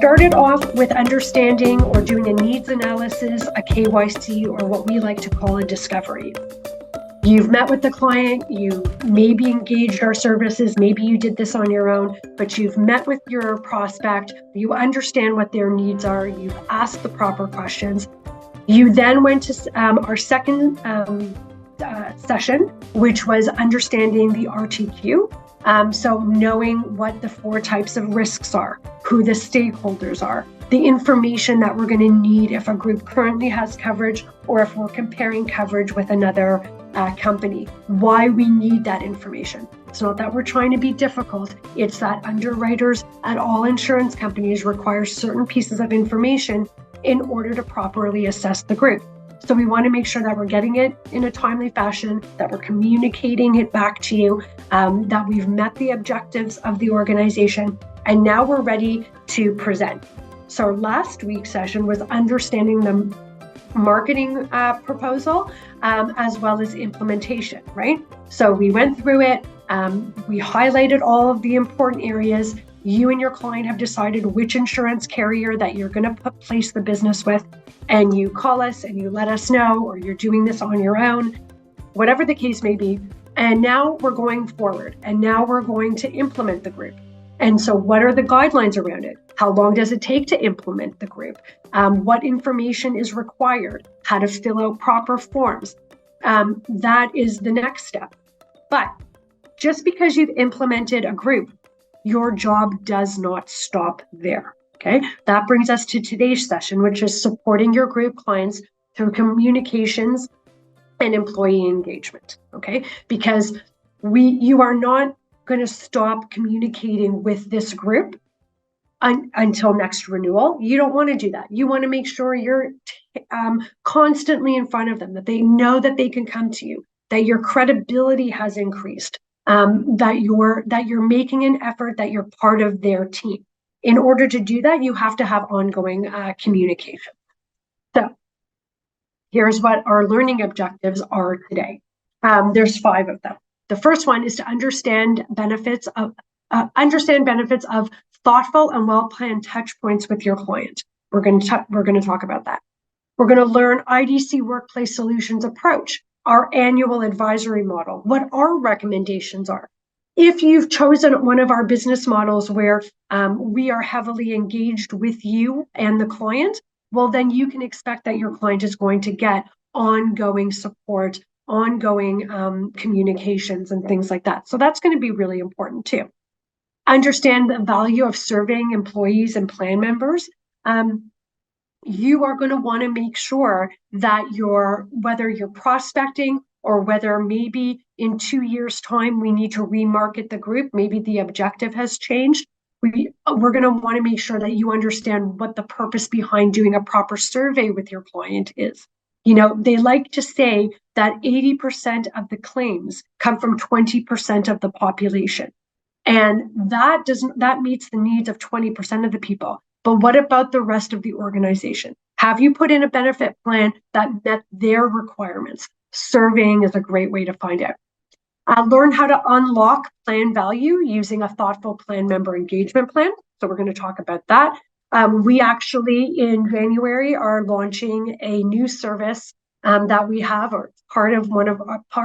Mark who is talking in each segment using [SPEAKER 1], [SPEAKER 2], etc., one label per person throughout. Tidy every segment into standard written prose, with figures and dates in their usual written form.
[SPEAKER 1] started off with understanding or doing a needs analysis, a KYC, or what we like to call a discovery. You've met with the client, you maybe engaged our services, maybe you did this on your own, but you've met with your prospect, you understand what their needs are, you've asked the proper questions. You then went to our second session, which was understanding the RTQ. So knowing what the 4 types of risks are, who the stakeholders are, the information that we're going to need if a group currently has coverage or if we're comparing coverage with another company, why we need that information. It's not that we're trying to be difficult, it's that underwriters at all insurance companies require certain pieces of information in order to properly assess the group. So we want to make sure that we're getting it in a timely fashion, that we're communicating it back to you, that we've met the objectives of the organization, and now we're ready to present. So last week's session was understanding the marketing proposal as well as implementation, right? So we went through it, we highlighted all of the important areas. You and your client have decided which insurance carrier that you're going to place the business with, and you call us and you let us know, or you're doing this on your own, whatever the case may be. And now we're going forward, and now we're going to implement the group. And so what are the guidelines around it? How long does it take to implement the group? What information is required? How to fill out proper forms? That is the next step. But just because you've implemented a group, your job does not stop there, okay? That brings us to today's session, which is supporting your group clients through communications and employee engagement, okay? Because you are not going to stop communicating with this group until next renewal. You don't want to do that. You want to make sure you're constantly in front of them, that they know that they can come to you, that your credibility has increased, that you're making an effort, that you're part of their team. In order to do that, you have to have ongoing communication. So here's what our learning objectives are today. There's 5 of them. The first one is to understand benefits of thoughtful and well-planned touch points with your client. We're going to talk about that. We're going to learn IDC Workplace Solutions approach, our annual advisory model, what our recommendations are. If you've chosen one of our business models where we are heavily engaged with you and the client, well, then you can expect that your client is going to get ongoing support, ongoing communications and things like that. So that's going to be really important too. Understand the value of surveying employees and plan members. You are going to want to make sure that whether you're prospecting or whether maybe in 2 years' time we need to remarket the group, maybe the objective has changed. We're going to want to make sure that you understand what the purpose behind doing a proper survey with your client is. You know, they like to say that 80% of the claims come from 20% of the population. And that meets the needs of 20% of the people. But what about the rest of the organization? Have you put in a benefit plan that met their requirements? Surveying is a great way to find out. Learn how to unlock plan value using a thoughtful plan member engagement plan. So we're going to talk about that. We actually, in January, are launching a new service that we have, or part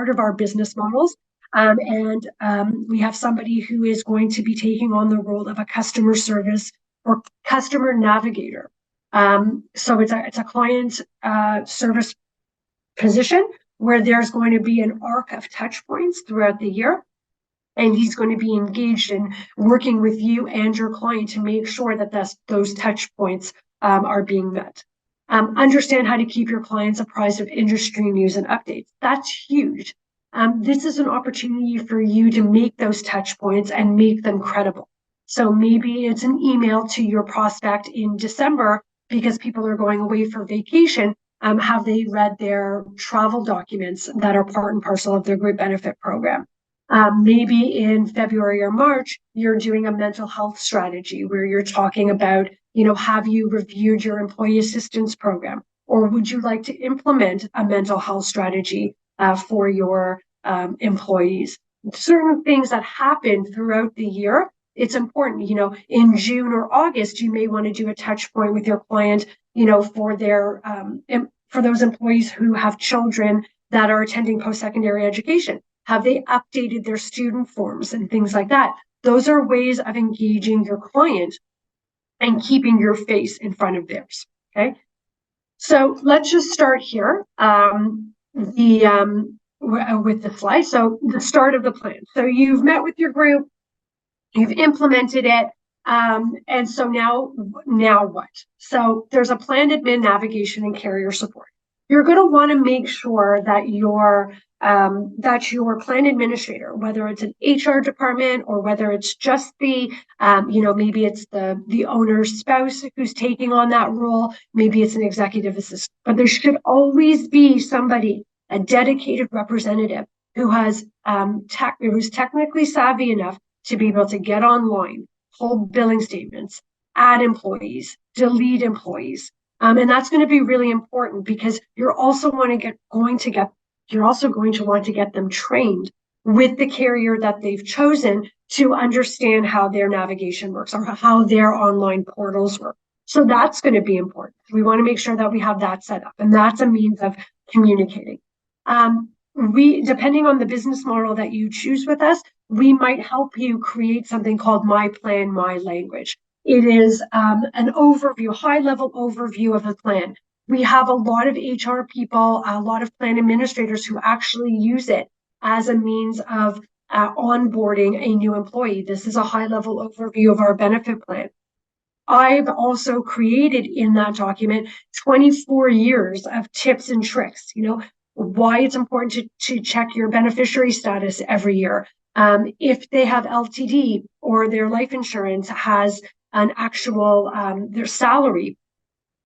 [SPEAKER 1] of our business models. And we have somebody who is going to be taking on the role of a customer service or customer navigator. So it's a client service position where there's going to be an arc of touch points throughout the year. And he's going to be engaged in working with you and your client to make sure that those touch points are being met. Understand how to keep your clients apprised of industry news and updates. That's huge. This is an opportunity for you to make those touch points and make them credible. So maybe it's an email to your prospect in December because people are going away for vacation. Have they read their travel documents that are part and parcel of their group benefit program? Maybe in February or March, you're doing a mental health strategy where you're talking about, have you reviewed your employee assistance program? Or would you like to implement a mental health strategy for your employees? Certain things that happen throughout the year it's important, in June or August, you may want to do a touch point with your client, for for those employees who have children that are attending post-secondary education. Have they updated their student forms and things like that? Those are ways of engaging your client and keeping your face in front of theirs. Okay. So let's just start here. With the slide. So the start of the plan. So you've met with your group, you've implemented it. And so now what? So there's a plan, admin, navigation, and carrier support. You're going to want to make sure that your plan administrator, whether it's an HR department or whether it's just the, maybe it's the owner's spouse who's taking on that role, maybe it's an executive assistant, but there should always be somebody, a dedicated representative who's technically savvy enough to be able to get online, pull billing statements, add employees, delete employees. And that's going to be really important because you're also going to want to get them trained with the carrier that they've chosen to understand how their navigation works or how their online portals work. So that's going to be important. We want to make sure that we have that set up, and that's a means of communicating. Depending on the business model that you choose with us, we might help you create something called My Plan, My Language. It is an overview, high-level overview of the plan. We have a lot of HR people, a lot of plan administrators who actually use it as a means of onboarding a new employee. This is a high-level overview of our benefit plan. I've also created in that document 24 years of tips and tricks, why it's important to check your beneficiary status every year. If they have LTD or their life insurance has an actual, their salary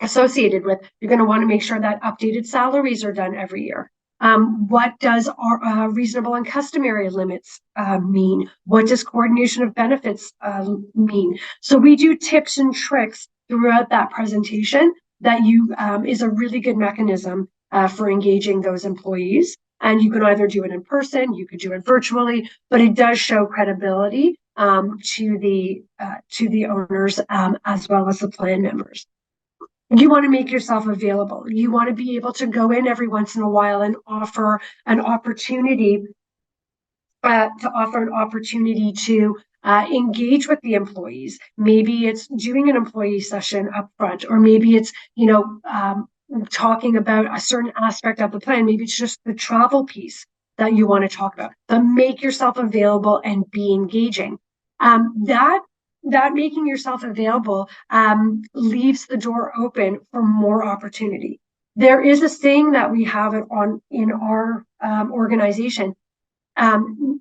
[SPEAKER 1] associated with, you're going to want to make sure that updated salaries are done every year. What does our reasonable and customary limits mean? What does coordination of benefits mean? So we do tips and tricks throughout that presentation that is a really good mechanism for engaging those employees. And you can either do it in person, you could do it virtually, but it does show credibility to the owners as well as the plan members. You want to make yourself available. You want to be able to go in every once in a while and offer an opportunity to engage with the employees. Maybe it's doing an employee session up front, or maybe it's talking about a certain aspect of the plan. Maybe it's just the travel piece that you want to talk about. But make yourself available and be engaging. That making yourself available leaves the door open for more opportunity. There is a saying that we have in our organization.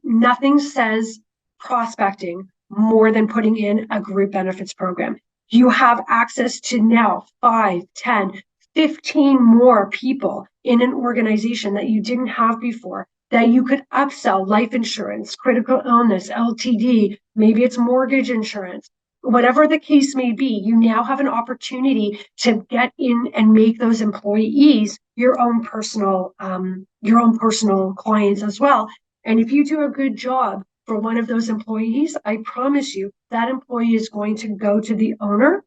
[SPEAKER 1] Nothing says prospecting more than putting in a group benefits program. You have access to now 5, 10, 15 more people in an organization that you didn't have before, that you could upsell life insurance, critical illness, LTD, maybe it's mortgage insurance, whatever the case may be. You now have an opportunity to get in and make those employees your own personal clients as well. And if you do a good job for one of those employees, I promise you that employee is going to go to the owner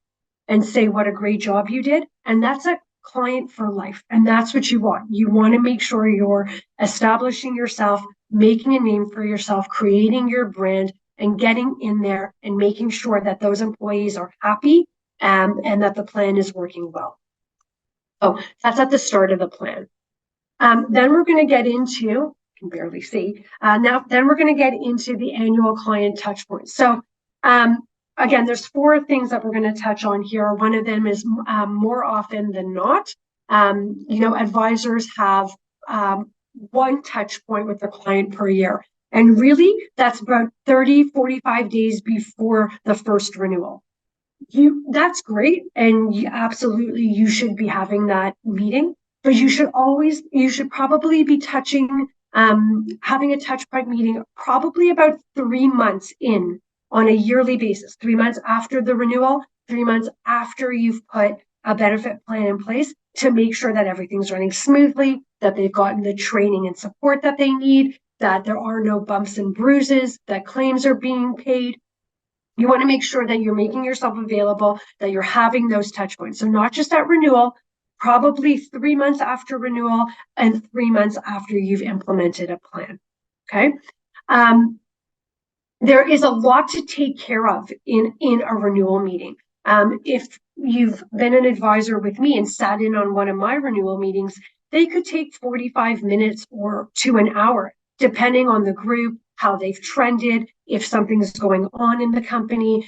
[SPEAKER 1] and say what a great job you did. And that's a client for life. And that's what you want. You want to make sure you're establishing yourself, making a name for yourself, creating your brand, and getting in there and making sure that those employees are happy and that the plan is working well. Oh, that's at the start of the plan. Then we're going to get into, can barely see, then we're going to get into the annual client touch points. So again, there's 4 things that we're going to touch on here. One of them is more often than not, advisors have 1 touch point with the client per year. And really, that's about 30, 45 days before the first renewal. That's great. And you should be having that meeting, but you should probably be having a touch point meeting probably about 3 months in on a yearly basis, 3 months after the renewal, 3 months after you've put a benefit plan in place, to make sure that everything's running smoothly, that they've gotten the training and support that they need, that there are no bumps and bruises, that claims are being paid. You want to make sure that you're making yourself available, that you're having those touch points. So not just at renewal, probably 3 months after renewal and 3 months after you've implemented a plan. Okay. There is a lot to take care of in a renewal meeting. If you've been an advisor with me and sat in on one of my renewal meetings, they could take 45 minutes or to an hour, depending on the group, how they've trended, if something's going on in the company,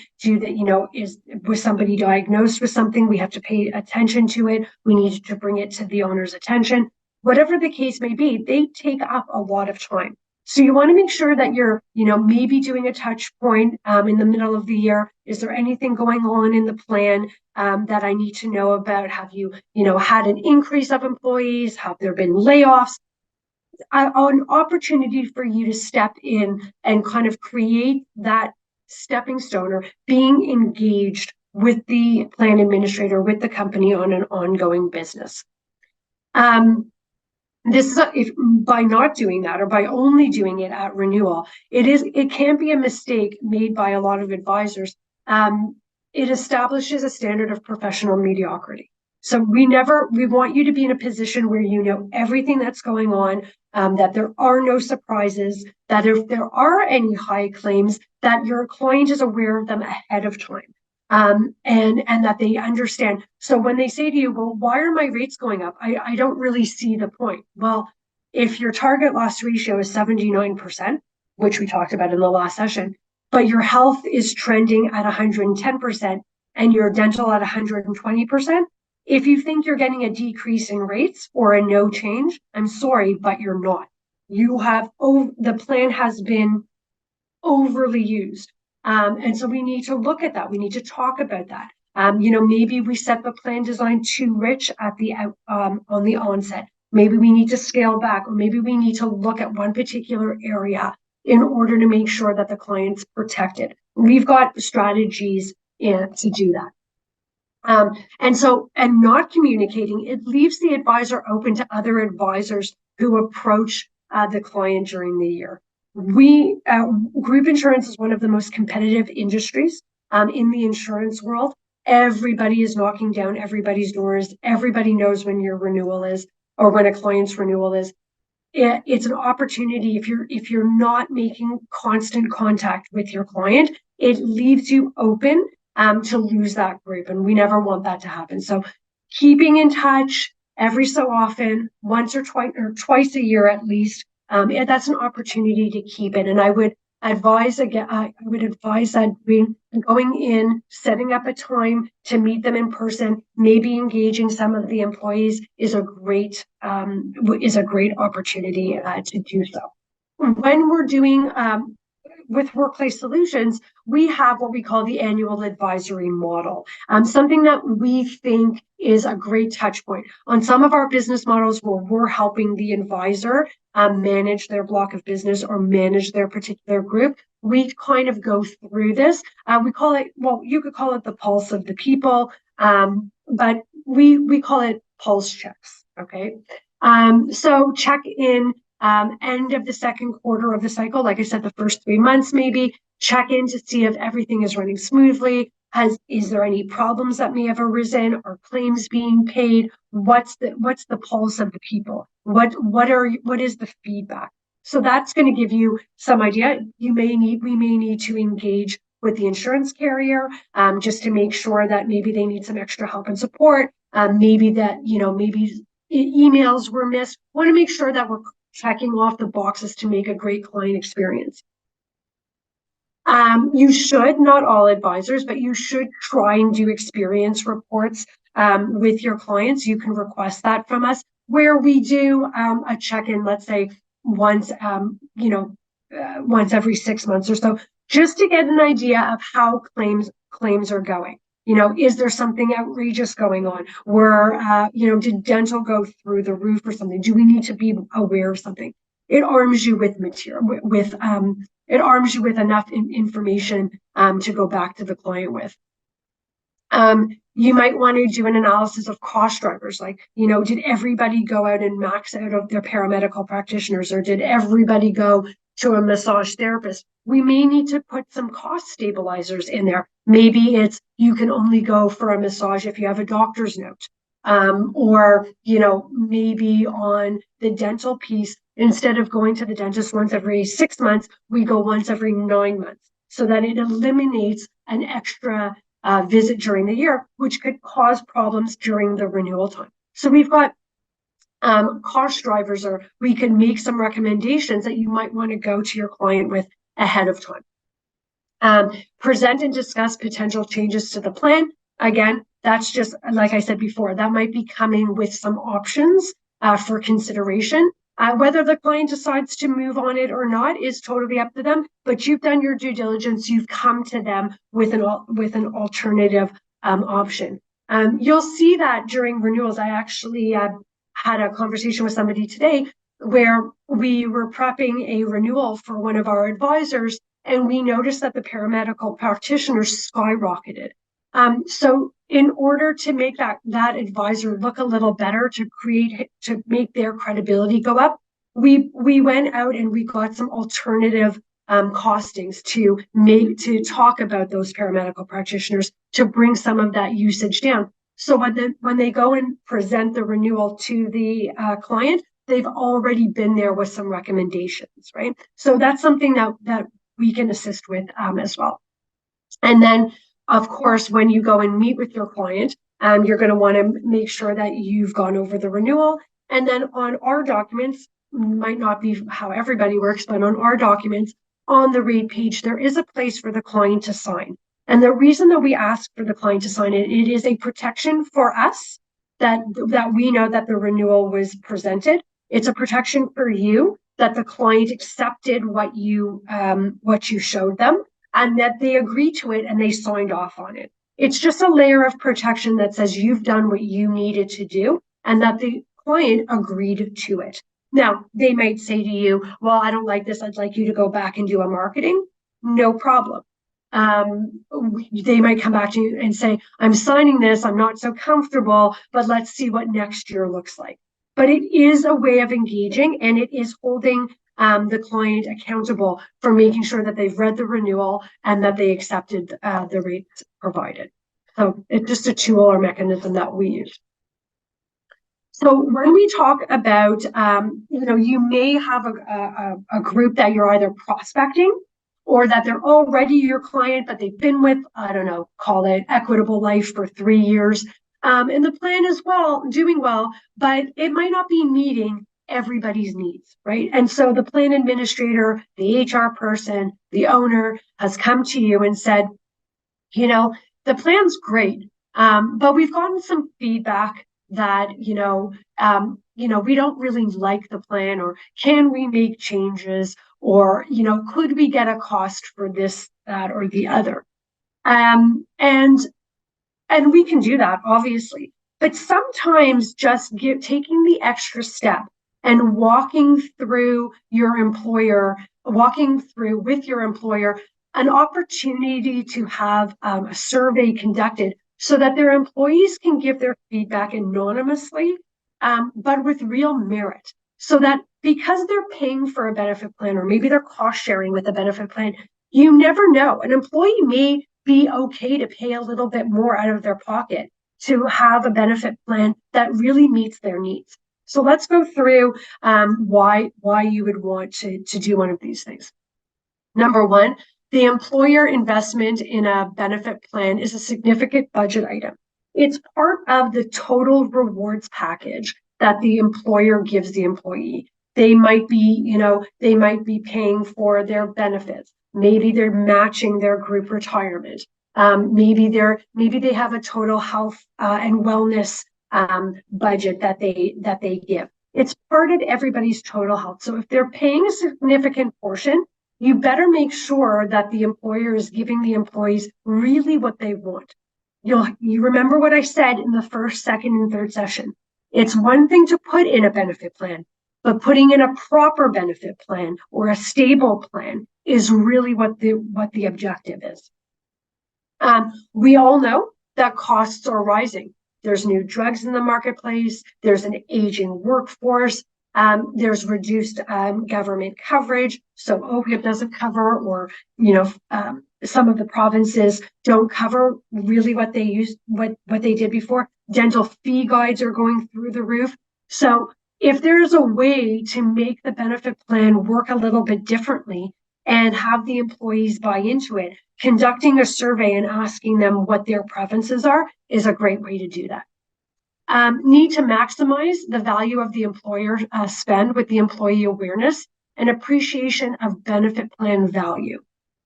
[SPEAKER 1] was somebody diagnosed with something, we have to pay attention to it, we need to bring it to the owner's attention. Whatever the case may be, they take up a lot of time. So you want to make sure that you're, maybe doing a touch point in the middle of the year. Is there anything going on in the plan that I need to know about? Have you, had an increase of employees? Have there been layoffs? An opportunity for you to step in and kind of create that stepping stone or being engaged with the plan administrator, with the company on an ongoing business. This is if by not doing that or by only doing it at renewal, it can be a mistake made by a lot of advisors. It establishes a standard of professional mediocrity. So we want you to be in a position where you know everything that's going on, that there are no surprises, that if there are any high claims, that your client is aware of them ahead of time. And that they understand. So when they say to you, well, why are my rates going up? I don't really see the point. Well, if your target loss ratio is 79%, which we talked about in the last session, but your health is trending at 110% and your dental at 120%, if you think you're getting a decrease in rates or a no change, I'm sorry, but you're not. The plan has been overly used. And so we need to look at that. We need to talk about that. Maybe we set the plan design too rich at on the onset. Maybe we need to scale back, or maybe we need to look at one particular area in order to make sure that the client's protected. We've got strategies to do that. And not communicating, it leaves the advisor open to other advisors who approach the client during the year. Group insurance is one of the most competitive industries in the insurance world. Everybody is knocking down everybody's doors. Everybody knows when your renewal is, or when a client's renewal is. It's an opportunity. If you're not making constant contact with your client, it leaves you open to lose that group, and we never want that to happen. So keeping in touch every so often, once or twice a year at least, that's an opportunity to keep it. And I would advise that going in, setting up a time to meet them in person, maybe engaging some of the employees is a great opportunity to do so. When we're doing with Workplace Solutions, we have what we call the annual advisory model, something that we think is a great touch point. On some of our business models where we're helping the advisor manage their block of business or manage their particular group, we kind of go through this. We call it, well, you could call it the pulse of the people, but we call it pulse checks, okay? So check in end of the second quarter of the cycle, like I said, the first 3 months maybe, check in to see if everything is running smoothly. Is there any problems that may have arisen? Are claims being paid? What's the pulse of the people? What is the feedback? So that's going to give you some idea. We may need to engage with the insurance carrier just to make sure that maybe they need some extra help and support. Maybe emails were missed. Want to make sure that we're checking off the boxes to make a great client experience. You should, not all advisors, but you should try and do experience reports with your clients. You can request that from us, where we do a check-in, let's say once every 6 months or so, just to get an idea of how claims are going. Is there something outrageous going on? Did dental go through the roof or something? Do we need to be aware of something? It arms you with material, it arms you with enough information to go back to the client with. You might want to do an analysis of cost drivers, like, did everybody go out and max out of their paramedical practitioners, or did everybody go to a massage therapist, we may need to put some cost stabilizers in there. Maybe it's you can only go for a massage if you have a doctor's note. Or, maybe on the dental piece, instead of going to the dentist once every 6 months, we go once every 9 months, so that it eliminates an extra visit during the year, which could cause problems during the renewal time. So we've got cost drivers, or we can make some recommendations that you might want to go to your client with ahead of time. Present and discuss potential changes to the plan. Again, that's just, like I said before, that might be coming with some options for consideration. Whether the client decides to move on it or not is totally up to them, but you've done your due diligence. You've come to them with an alternative option. You'll see that during renewals. I actually had a conversation with somebody today where we were prepping a renewal for one of our advisors, and we noticed that the paramedical practitioners skyrocketed. So in order to make that advisor look a little better, to make their credibility go up, we went out and we got some alternative costings to talk about those paramedical practitioners, to bring some of that usage down. So when they go and present the renewal to the client, they've already been there with some recommendations, right? So that's something that we can assist with as well. And then, of course, when you go and meet with your client, you're going to want to make sure that you've gone over the renewal. And then on our documents, might not be how everybody works, but on our documents, on the rate page, there is a place for the client to sign. And the reason that we ask for the client to sign it is a protection for us that we know that the renewal was presented. It's a protection for you that the client accepted what you showed them, and that they agreed to it and they signed off on it. It's just a layer of protection that says you've done what you needed to do and that the client agreed to it. Now, they might say to you, well, I don't like this. I'd like you to go back and do a marketing. No problem. They might come back to you and say, I'm signing this. I'm not so comfortable, but let's see what next year looks like. But it is a way of engaging, and it is holding the client accountable for making sure that they've read the renewal and that they accepted the rates provided. So it's just a tool or mechanism that we use. So when we talk about, you may have a group that you're either prospecting, or that they're already your client, but they've been with, I don't know, call it Equitable Life for 3 years. And the plan is doing well, but it might not be meeting everybody's needs, right? And so the plan administrator, the HR person, the owner has come to you and said, the plan's great, but we've gotten some feedback that, we don't really like the plan, or can we make changes, or, could we get a cost for this, that, or the other? And we can do that, obviously, but sometimes just taking the extra step and walking with your employer an opportunity to have a survey conducted so that their employees can give their feedback anonymously, but with real merit. So that because they're paying for a benefit plan, or maybe they're cost sharing with a benefit plan, you never know. An employee may be okay to pay a little bit more out of their pocket to have a benefit plan that really meets their needs. So let's go through why you would want to do one of these things. Number one, the employer investment in a benefit plan is a significant budget item. It's part of the total rewards package that the employer gives the employee. They might be paying for their benefits. Maybe they're matching their group retirement. Maybe they have a total health and wellness budget that they give. It's part of everybody's total health. So if they're paying a significant portion, you better make sure that the employer is giving the employees really what they want. You remember what I said in the first, second, and third session. It's one thing to put in a benefit plan, but putting in a proper benefit plan or a stable plan is really what the objective is. We all know that costs are rising. There's new drugs in the marketplace. There's an aging workforce. There's reduced government coverage, so OHIP doesn't cover, or some of the provinces don't cover really what they did before. Dental fee guides are going through the roof. So if there's a way to make the benefit plan work a little bit differently and have the employees buy into it, conducting a survey and asking them what their preferences are is a great way to do that. Need to maximize the value of the employer spend with the employee awareness and appreciation of benefit plan value.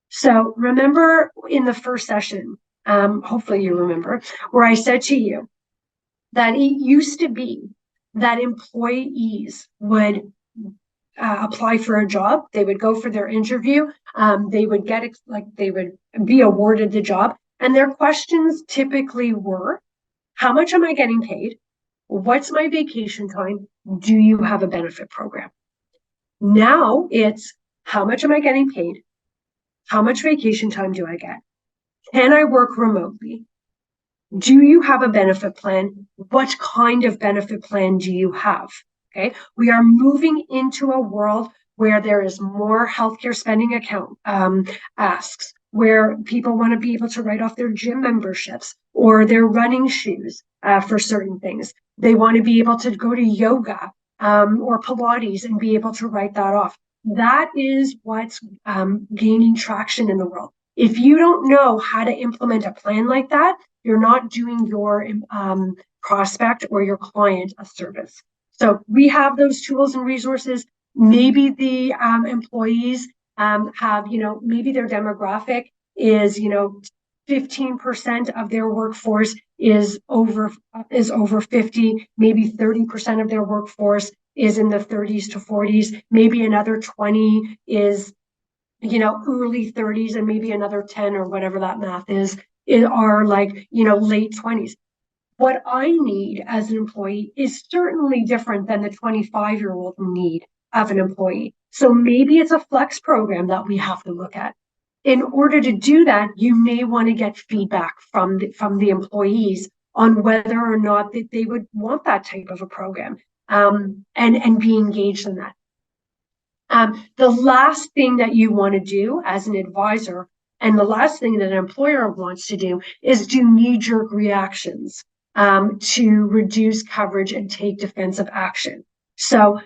[SPEAKER 1] So remember in the first session, hopefully you remember, where I said to you that it used to be that employees would apply for a job, they would go for their interview, they would be awarded the job, and their questions typically were, how much am I getting paid? What's my vacation time? Do you have a benefit program? Now it's, how much am I getting paid? How much vacation time do I get? Can I work remotely? Do you have a benefit plan? What kind of benefit plan do you have? Okay, we are moving into a world where there is more healthcare spending account asks, where people want to be able to write off their gym memberships or their running shoes for certain things. They want to be able to go to yoga or Pilates and be able to write that off. That is what's gaining traction in the world. If you don't know how to implement a plan like that, you're not doing your prospect or your client a service. So we have those tools and resources. Maybe the employees have, maybe their demographic is, 15% of their workforce is over 50. Maybe 30% of their workforce is in the 30s to 40s. Maybe another 20 is, early 30s, and maybe another 10 or whatever that math is are like, late 20s. What I need as an employee is certainly different than the 25-year-old need of an employee. So maybe it's a flex program that we have to look at. In order to do that, you may want to get feedback from the employees on whether or not that they would want that type of a program, and be engaged in that. The last thing that you want to do as an advisor, and the last thing that an employer wants to do, is do knee-jerk reactions to reduce coverage and take defensive action. So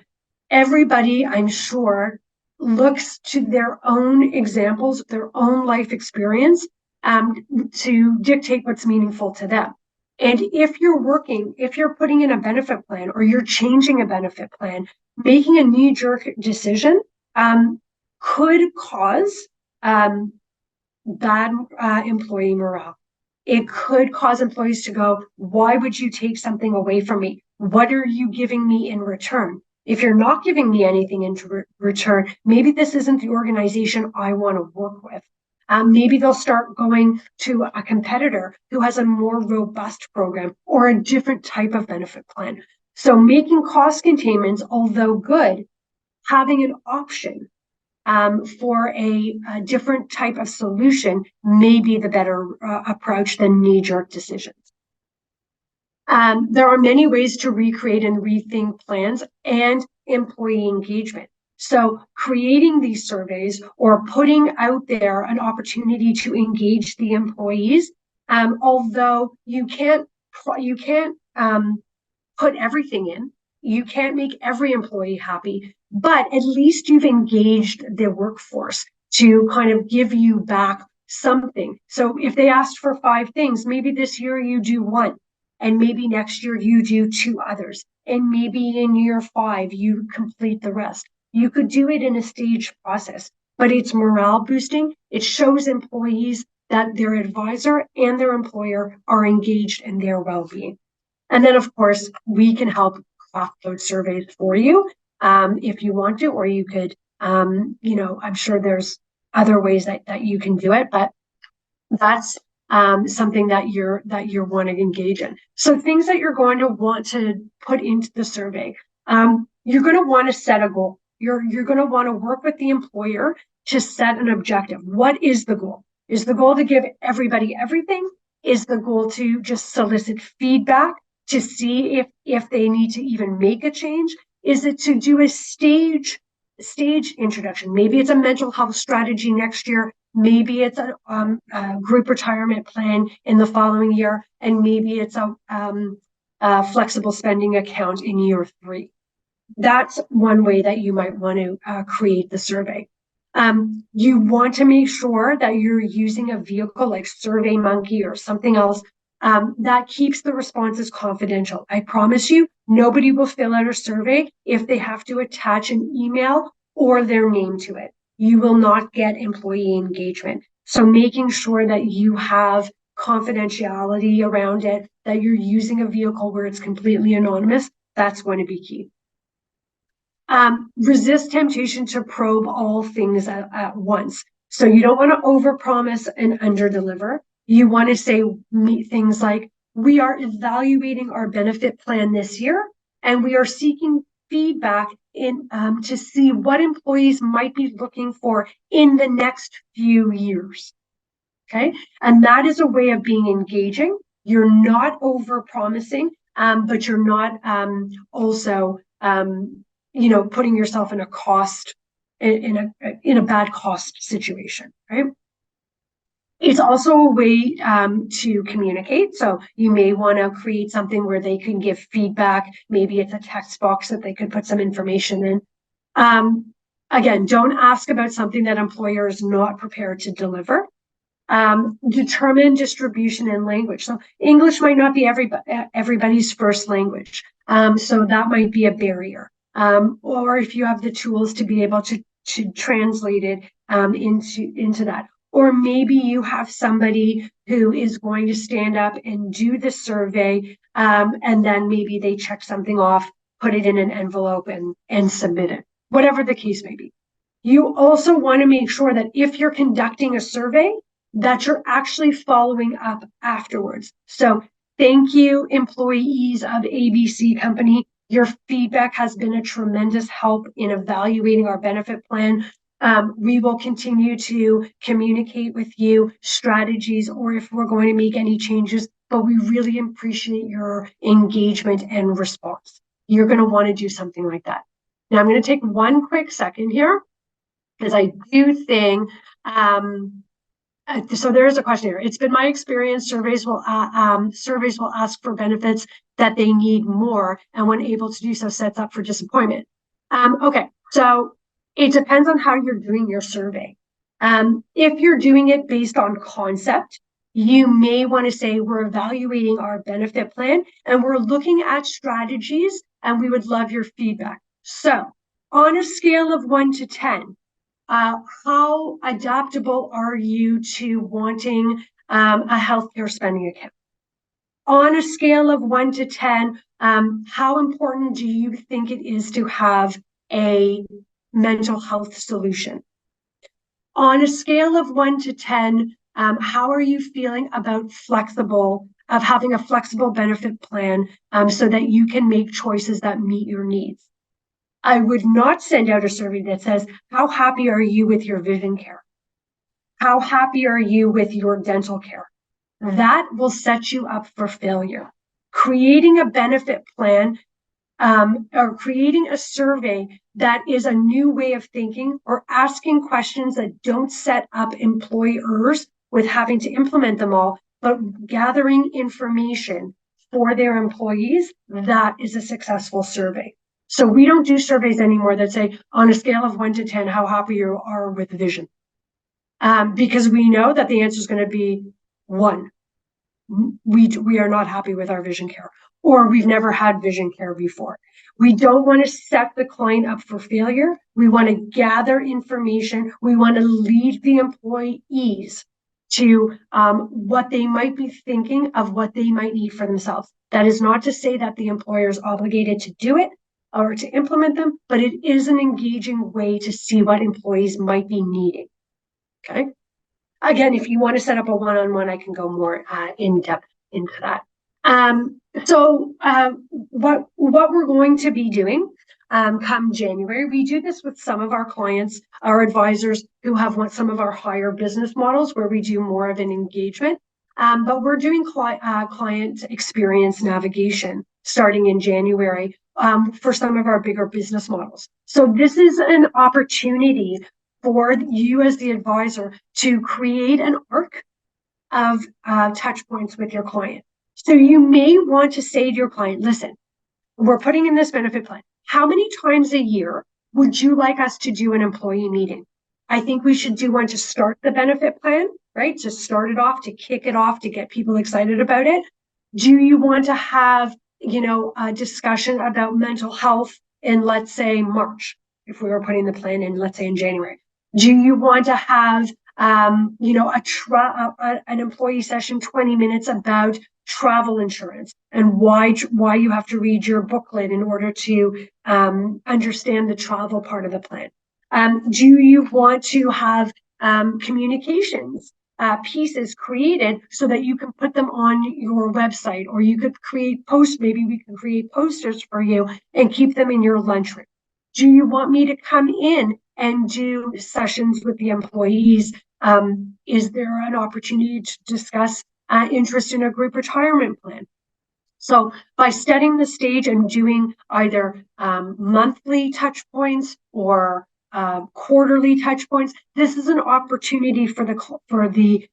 [SPEAKER 1] everybody, I'm sure, looks to their own examples, their own life experience, to dictate what's meaningful to them. And if you're putting in a benefit plan or you're changing a benefit plan, making a knee-jerk decision could cause bad employee morale. It could cause employees to go, why would you take something away from me? What are you giving me in return? If you're not giving me anything in return, maybe this isn't the organization I want to work with. Maybe they'll start going to a competitor who has a more robust program or a different type of benefit plan. So making cost containment, although good, having an option for a different type of solution may be the better approach than knee-jerk decisions. There are many ways to recreate and rethink plans and employee engagement. So creating these surveys or putting out there an opportunity to engage the employees, although you can't put everything in, you can't make every employee happy, but at least you've engaged the workforce to kind of give you back something. So if they asked for 5 things, maybe this year you do 1, and maybe next year you do 2 others, and maybe in year 5 you complete the rest. You could do it in a staged process, but it's morale boosting. It shows employees that their advisor and their employer are engaged in their well-being. And then, of course, we can help craft those surveys for you if you want to, or you could, I'm sure there's other ways that you can do it, but that's something that you're want to engage in. So things that you're going to want to put into the survey. You're going to want to set a goal. You're going to want to work with the employer to set an objective. What is the goal? Is the goal to give everybody everything? Is the goal to just solicit feedback to see if they need to even make a change? Is it to do a stage introduction? Maybe it's a mental health strategy next year. Maybe it's a group retirement plan in the following year, and maybe it's a flexible spending account in year 3. That's one way that you might want to create the survey. You want to make sure that you're using a vehicle like SurveyMonkey or something else that keeps the responses confidential. I promise you, nobody will fill out a survey if they have to attach an email or their name to it. You will not get employee engagement. So making sure that you have confidentiality around it, that you're using a vehicle where it's completely anonymous, that's going to be key. Resist temptation to probe all things at once. So you don't want to overpromise and underdeliver. You want to say things like, we are evaluating our benefit plan this year, and we are seeking feedback to see what employees might be looking for in the next few years. Okay, and that is a way of being engaging. You're not overpromising, but you're not also putting yourself in a cost in a bad cost situation, right? It's also a way to communicate. So you may want to create something where they can give feedback. Maybe it's a text box that they could put some information in. Again, don't ask about something that employer is not prepared to deliver. Determine distribution and language. So English might not be everybody's first language. So that might be a barrier. Or if you have the tools to be able to translate it into that. Or maybe you have somebody who is going to stand up and do the survey, and then maybe they check something off, put it in an envelope and submit it, whatever the case may be. You also want to make sure that if you're conducting a survey, that you're actually following up afterwards. So thank you, employees of ABC Company. Your feedback has been a tremendous help in evaluating our benefit plan. We will continue to communicate with you strategies or if we're going to make any changes, but we really appreciate your engagement and response. You're going to want to do something like that. Now, I'm going to take one quick second here because I do think, so there is a question here. It's been my experience, surveys will ask for benefits that they need more, and when able to do so, sets up for disappointment. Okay, so it depends on how you're doing your survey. If you're doing it based on concept, you may want to say we're evaluating our benefit plan and we're looking at strategies and we would love your feedback. So on a scale of 1 to 10, how adaptable are you to wanting a healthcare spending account? On a scale of 1 to 10, how important do you think it is to have a mental health solution? On a scale of 1 to 10, how are you feeling about having a flexible benefit plan so that you can make choices that meet your needs? I would not send out a survey that says, how happy are you with your vision care? How happy are you with your dental care? That will set you up for failure. Creating a benefit plan or creating a survey that is a new way of thinking or asking questions that don't set up employers with having to implement them all, but gathering information for their employees, that is a successful survey. So we don't do surveys anymore that say, on a scale of 1 to 10, how happy you are with vision. Because we know that the answer is going to be 1. We are not happy with our vision care, or we've never had vision care before. We don't want to set the client up for failure. We want to gather information. We want to lead the employees to what they might be thinking of what they might need for themselves. That is not to say that the employer is obligated to do it or to implement them, but it is an engaging way to see what employees might be needing. Okay. Again, if you want to set up a one-on-one, I can go more in depth into that. So what we're going to be doing come January, we do this with some of our clients, our advisors who have some of our higher business models where we do more of an engagement. But we're doing client experience navigation starting in January for some of our bigger business models. So this is an opportunity for you as the advisor to create an arc of touch points with your client. So you may want to say to your client, listen, we're putting in this benefit plan. How many times a year would you like us to do an employee meeting? I think we should do one to start the benefit plan, right? To start it off, to kick it off, to get people excited about it. Do you want to have, a discussion about mental health in, let's say, March, if we were putting the plan in, let's say, in January? Do you want to have, an employee session, 20 minutes about travel insurance and why you have to read your booklet in order to understand the travel part of the plan? Do you want to have communications pieces created so that you can put them on your website, or you could create posts? Maybe we can create posters for you and keep them in your lunchroom. Do you want me to come in and do sessions with the employees? Is there an opportunity to discuss interest in a group retirement plan? So by setting the stage and doing either monthly touch points or quarterly touch points, this is an opportunity for the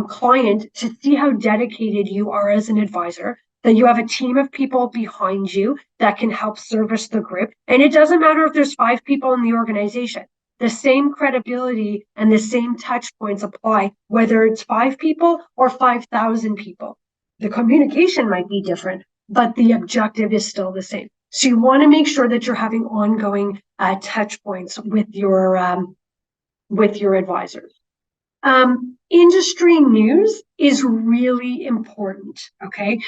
[SPEAKER 1] client to see how dedicated you are as an advisor, that you have a team of people behind you that can help service the group. And it doesn't matter if there's 5 people in the organization. The same credibility and the same touch points apply, whether it's 5 people or 5,000 people. The communication might be different, but the objective is still the same. So you want to make sure that you're having ongoing touch points with your advisors. Industry news is really important. Okay,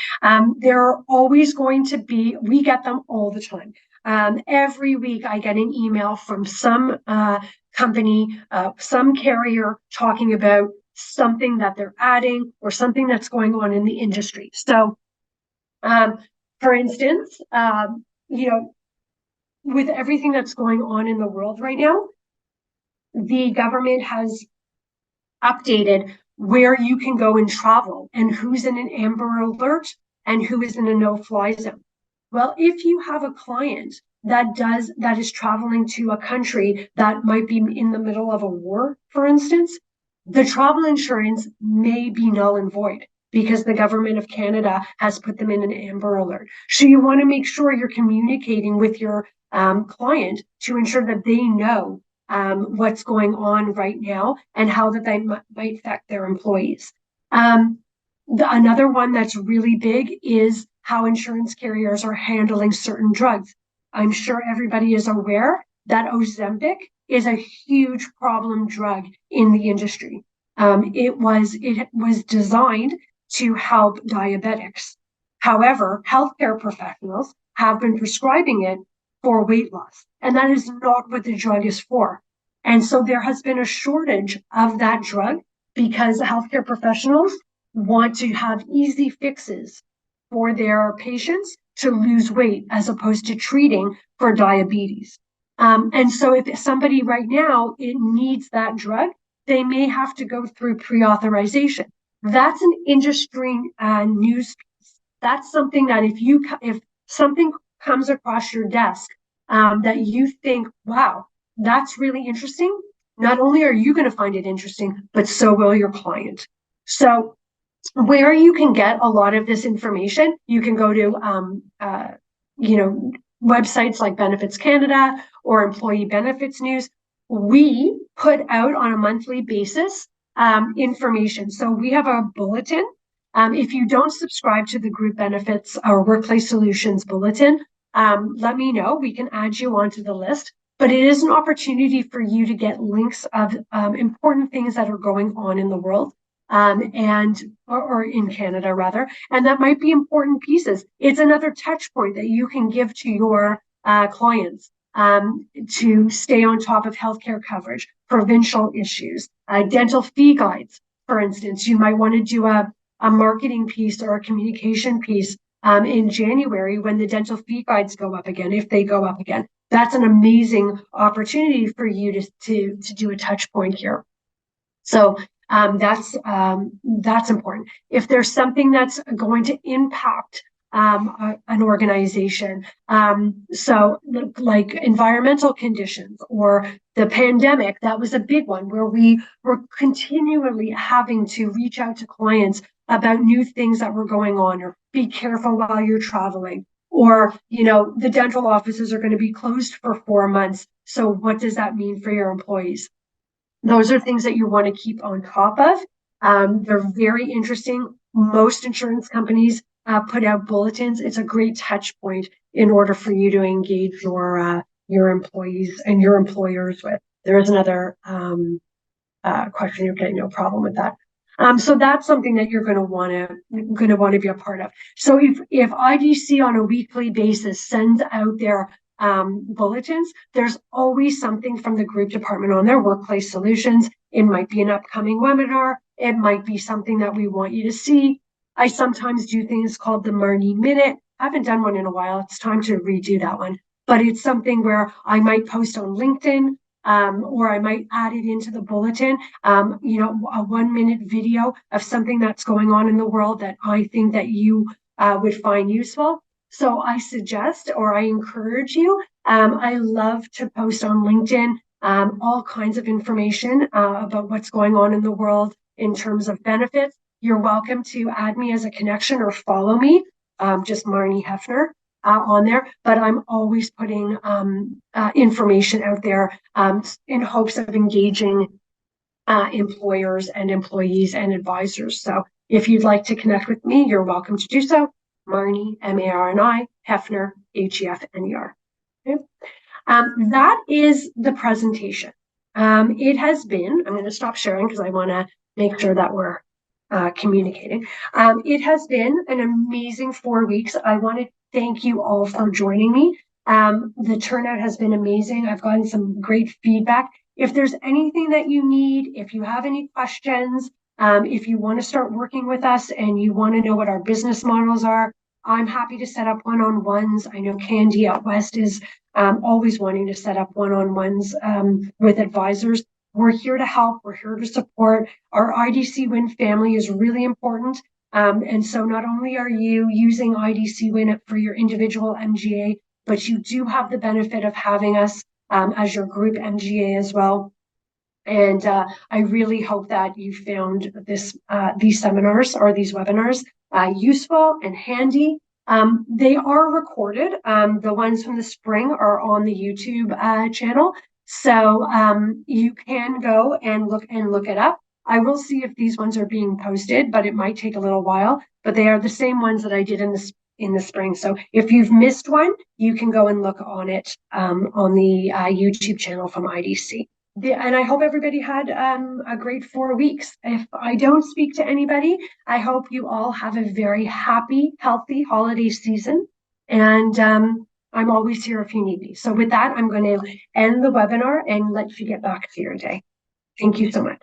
[SPEAKER 1] there are always going to be. We get them all the time. Every week, I get an email from some company, some carrier talking about something that they're adding or something that's going on in the industry. So, for instance, with everything that's going on in the world right now, the government has updated where you can go and travel and who's in an Amber Alert and who is in a no-fly zone. Well, if you have a client that is traveling to a country that might be in the middle of a war, for instance, the travel insurance may be null and void because the government of Canada has put them in an Amber Alert. So you want to make sure you're communicating with your client to ensure that they know what's going on right now and how that they might affect their employees. Another one that's really big is how insurance carriers are handling certain drugs. I'm sure everybody is aware that Ozempic is a huge problem drug in the industry. It was designed to help diabetics. However, healthcare professionals have been prescribing it for weight loss, and that is not what the drug is for. And so there has been a shortage of that drug because healthcare professionals want to have easy fixes for their patients to lose weight as opposed to treating for diabetes. And so if somebody right now it needs that drug, they may have to go through pre-authorization. That's an industry news piece. That's something that if something comes across your desk that you think, wow, that's really interesting, not only are you going to find it interesting, but so will your client. So where you can get a lot of this information, you can go to, websites like Benefits Canada or Employee Benefits News. We put out on a monthly basis information. So we have a bulletin. If you don't subscribe to the Group Benefits or Workplace Solutions bulletin, let me know. We can add you onto the list. But it is an opportunity for you to get links of important things that are going on in the world. Or in Canada rather, and that might be important pieces. It's another touch point that you can give to your clients to stay on top of healthcare coverage, provincial issues, dental fee guides, for instance. You might want to do a marketing piece or a communication piece in January when the dental fee guides go up again, if they go up again. That's an amazing opportunity for you to do a touch point here. So that's important. If there's something that's going to impact an organization. So like environmental conditions or the pandemic, that was a big one where we were continually having to reach out to clients about new things that were going on, or be careful while you're traveling, or the dental offices are going to be closed for 4 months. So what does that mean for your employees? Those are things that you want to keep on top of. They're very interesting. Most insurance companies put out bulletins. It's a great touch point in order for you to engage your employees and your employers with. There is another question. Okay, no problem with that. So that's something that you're going to want to be a part of. So if IDC on a weekly basis sends out their bulletins, there's always something from the group department on their workplace solutions. It might be an upcoming webinar. It might be something that we want you to see. I sometimes do things called the Marnie Minute. I haven't done one in a while. It's time to redo that one. But it's something where I might post on LinkedIn, or I might add it into the bulletin, a 1-minute video of something that's going on in the world that I think that you would find useful. So I suggest, or I encourage you, I love to post on LinkedIn all kinds of information about what's going on in the world in terms of benefits. You're welcome to add me as a connection or follow me, just Marnie Hefner. On there, but I'm always putting information out there in hopes of engaging employers and employees and advisors. So if you'd like to connect with me, you're welcome to do so. Marnie, M-A-R-N-I, Hefner, H-E-F-N-E-R. Okay. That is the presentation. It has been, I'm going to stop sharing because I want to make sure that we're communicating. It has been an amazing 4 weeks. I want to thank you all for joining me. The turnout has been amazing. I've gotten some great feedback. If there's anything that you need, if you have any questions, if you want to start working with us and you want to know what our business models are, I'm happy to set up one-on-ones. I know Candy out West is always wanting to set up one-on-ones with advisors. We're here to help. We're here to support. Our IDC Win family is really important. And so not only are you using IDC Win for your individual MGA, but you do have the benefit of having us as your group MGA as well. And I really hope that you found these seminars or these webinars useful and handy. They are recorded. The ones from the spring are on the YouTube channel. So you can go and look it up. I will see if these ones are being posted, but it might take a little while. But they are the same ones that I did in the spring. So if you've missed one, you can go and look on it on the YouTube channel from IDC. And I hope everybody had a great 4 weeks. If I don't speak to anybody, I hope you all have a very happy, healthy holiday season. And I'm always here if you need me. So with that, I'm going to end the webinar and let you get back to your day. Thank you so much.